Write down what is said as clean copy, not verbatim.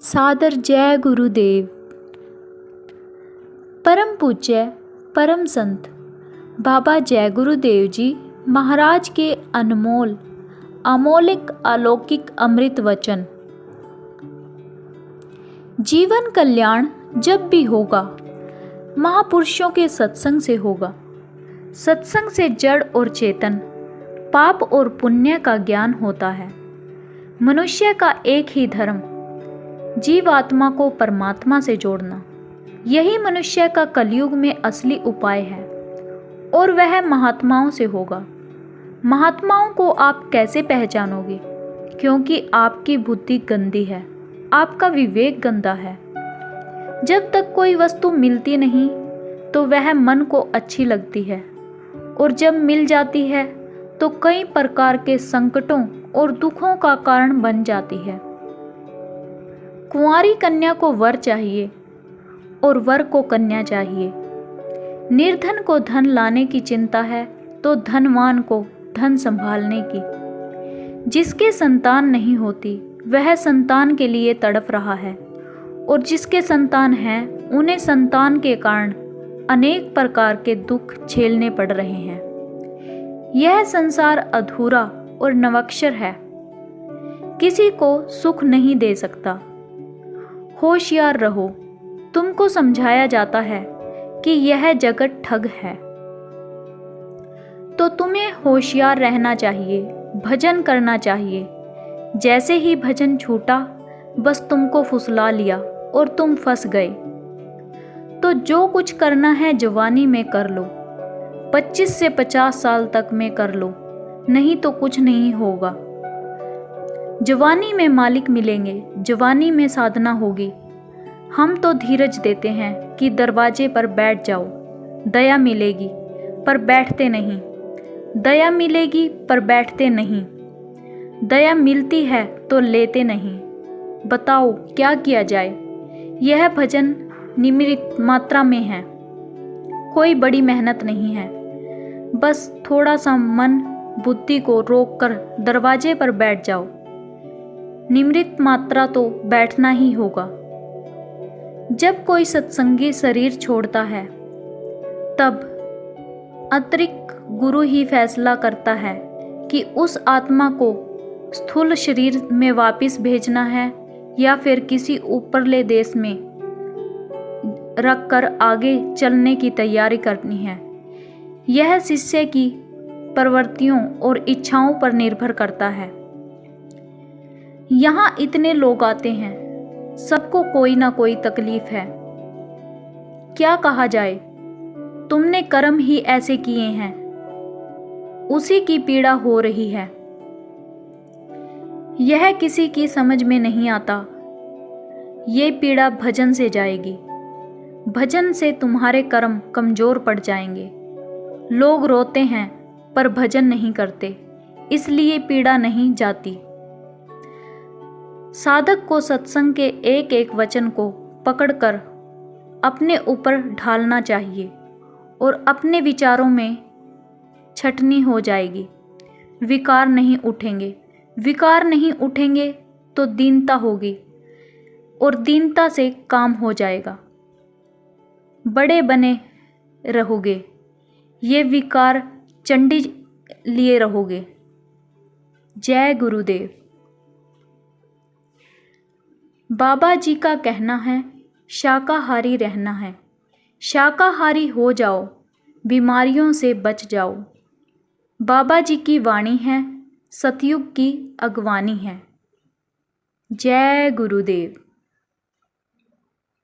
सादर जय गुरुदेव। परम पूज्य परम संत बाबा जय गुरुदेव जी महाराज के अनमोल अमौलिक अलौकिक अमृत वचन। जीवन कल्याण जब भी होगा महापुरुषों के सत्संग से होगा। सत्संग से जड़ और चेतन, पाप और पुण्य का ज्ञान होता है। मनुष्य का एक ही धर्म, जीवात्मा को परमात्मा से जोड़ना। यही मनुष्य का कलयुग में असली उपाय है और वह महात्माओं से होगा। महात्माओं को आप कैसे पहचानोगे? क्योंकि आपकी बुद्धि गंदी है, आपका विवेक गंदा है। जब तक कोई वस्तु मिलती नहीं तो वह मन को अच्छी लगती है, और जब मिल जाती है तो कई प्रकार के संकटों और दुखों का कारण बन जाती है। कुंवारी कन्या को वर चाहिए और वर को कन्या चाहिए। निर्धन को धन लाने की चिंता है तो धनवान को धन संभालने की। जिसके संतान नहीं होती वह संतान के लिए तड़प रहा है, और जिसके संतान हैं उन्हें संतान के कारण अनेक प्रकार के दुख झेलने पड़ रहे हैं। यह संसार अधूरा और नवक्षर है, किसी को सुख नहीं दे सकता। होशियार रहो, तुमको समझाया जाता है कि यह जगत ठग है, तो तुम्हें होशियार रहना चाहिए, भजन करना चाहिए। जैसे ही भजन छूटा बस तुमको फुसला लिया और तुम फंस गए। तो जो कुछ करना है जवानी में कर लो, 25 से 50 साल तक में कर लो, नहीं तो कुछ नहीं होगा। जवानी में मालिक मिलेंगे, जवानी में साधना होगी। हम तो धीरज देते हैं कि दरवाजे पर बैठ जाओ, दया मिलेगी, पर बैठते नहीं। दया मिलेगी पर बैठते नहीं। दया मिलती है तो लेते नहीं। बताओ क्या किया जाए? यह भजन निम्रित मात्रा में है, कोई बड़ी मेहनत नहीं है। बस थोड़ा सा मन बुद्धि को रोककर दरवाजे पर बैठ जाओ। निम्रित मात्रा तो बैठना ही होगा। जब कोई सत्संगी शरीर छोड़ता है तब अतिरिक्त गुरु ही फैसला करता है कि उस आत्मा को स्थूल शरीर में वापस भेजना है या फिर किसी ऊपरले देश में रखकर आगे चलने की तैयारी करनी है। यह शिष्य की प्रवृत्तियों और इच्छाओं पर निर्भर करता है। यहाँ इतने लोग आते हैं, सबको कोई ना कोई तकलीफ है। क्या कहा जाए? तुमने कर्म ही ऐसे किए हैं, उसी की पीड़ा हो रही है। यह किसी की समझ में नहीं आता। ये पीड़ा भजन से जाएगी। भजन से तुम्हारे कर्म कमजोर पड़ जाएंगे। लोग रोते हैं पर भजन नहीं करते, इसलिए पीड़ा नहीं जाती। साधक को सत्संग के एक एक वचन को पकड़कर अपने ऊपर ढालना चाहिए और अपने विचारों में छटनी हो जाएगी। विकार नहीं उठेंगे। विकार नहीं उठेंगे तो दीनता होगी, और दीनता से काम हो जाएगा। बड़े बने रहोगे, ये विकार चंडी लिए रहोगे। जय गुरुदेव। बाबा जी का कहना है शाकाहारी रहना है। शाकाहारी हो जाओ, बीमारियों से बच जाओ। बाबा जी की वाणी है, सतयुग की अगवानी है। जय गुरुदेव।